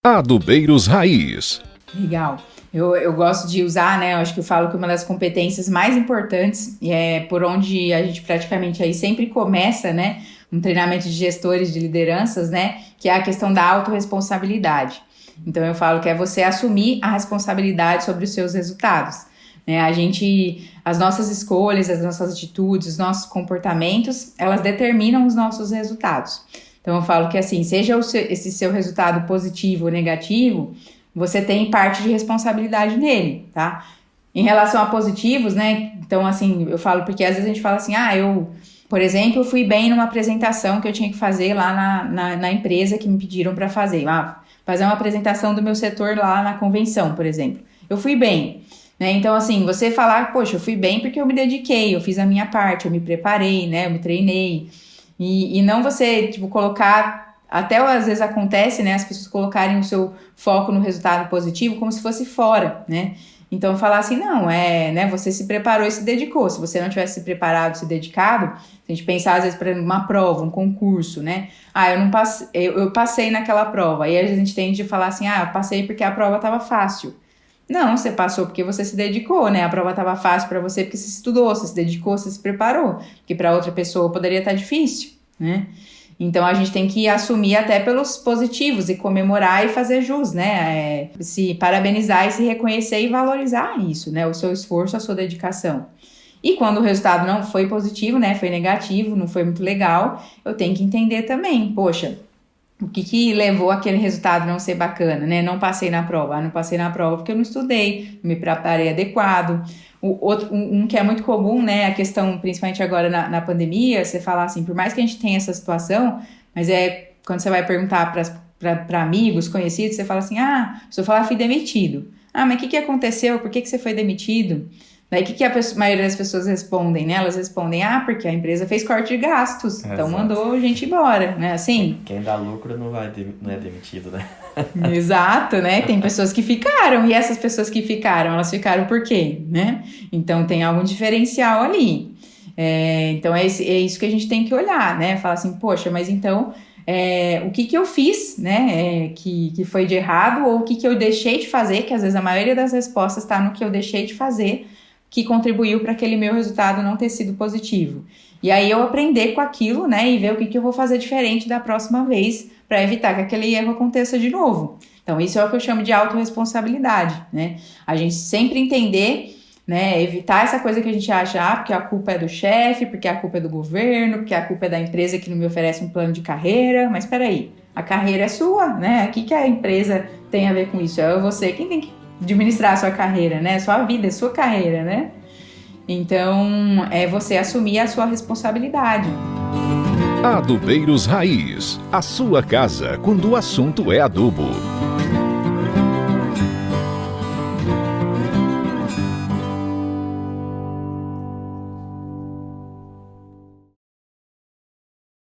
Adubeiros Raiz. Legal. Eu gosto de usar, né? Eu acho que eu falo que uma das competências mais importantes e é por onde a gente praticamente aí sempre começa, né? Um treinamento de gestores, de lideranças, né? Que é a questão da autorresponsabilidade. Então eu falo que é você assumir a responsabilidade sobre os seus resultados. Né? As nossas escolhas, as nossas atitudes, os nossos comportamentos, elas determinam os nossos resultados. Então eu falo que assim, seja esse seu resultado positivo ou negativo, você tem parte de responsabilidade nele, tá? Em relação a positivos, né? Então, assim, eu falo porque às vezes a gente fala assim, por exemplo, eu fui bem numa apresentação que eu tinha que fazer lá na empresa que me pediram para fazer. Fazer uma apresentação do meu setor lá na convenção, por exemplo. Eu fui bem, né? Então, assim, você falar, poxa, eu fui bem porque eu me dediquei, eu fiz a minha parte, eu me preparei, né? Eu me treinei. E não você, colocar... Até às vezes acontece, né, as pessoas colocarem o seu foco no resultado positivo como se fosse fora, né? Então falar assim, não, né, você se preparou e se dedicou. Se você não tivesse se preparado, se dedicado, se a gente pensar às vezes para uma prova, um concurso, né? Eu passei naquela prova. Aí a gente tende a falar assim, eu passei porque a prova estava fácil. Não, você passou porque você se dedicou, né? A prova estava fácil para você porque você estudou, você se dedicou, você se preparou. Porque para outra pessoa poderia estar difícil, né? Então, a gente tem que assumir até pelos positivos e comemorar e fazer jus, né? Se parabenizar e se reconhecer e valorizar isso, né? O seu esforço, a sua dedicação. E quando o resultado não foi positivo, né? Foi negativo, não foi muito legal, eu tenho que entender também, poxa, o que levou aquele resultado não ser bacana, né? Não passei na prova. Não passei na prova porque eu não estudei, não me preparei adequado. Um que é muito comum, né, a questão, principalmente agora na pandemia, você falar assim, por mais que a gente tenha essa situação, mas quando você vai perguntar para amigos, conhecidos, você fala assim, se eu falar fui demitido. Mas o que aconteceu? Por que você foi demitido? Daí o que a maioria das pessoas respondem, né? Elas respondem, porque a empresa fez corte de gastos, então mandou a gente embora, né? Assim. Quem dá lucro não é demitido, né? Exato, né? Tem pessoas que ficaram, e essas pessoas que ficaram, elas ficaram por quê, né? Então tem algum diferencial ali. Então é isso que a gente tem que olhar, né? Falar assim, poxa, mas então o que eu fiz, né? Que foi de errado, ou o que eu deixei de fazer, que às vezes a maioria das respostas está no que eu deixei de fazer, que contribuiu para aquele meu resultado não ter sido positivo. E aí eu aprender com aquilo, né, e ver o que eu vou fazer diferente da próxima vez para evitar que aquele erro aconteça de novo. Então isso é o que eu chamo de autorresponsabilidade, né? A gente sempre entender, né, evitar essa coisa que a gente acha, porque a culpa é do chefe, porque a culpa é do governo, porque a culpa é da empresa que não me oferece um plano de carreira. Mas espera aí, a carreira é sua, né? O que a empresa tem a ver com isso? É você quem tem que administrar a sua carreira, né? Sua vida, sua carreira, né? Então, é você assumir a sua responsabilidade. Adubeiros Raiz, a sua casa quando o assunto é adubo.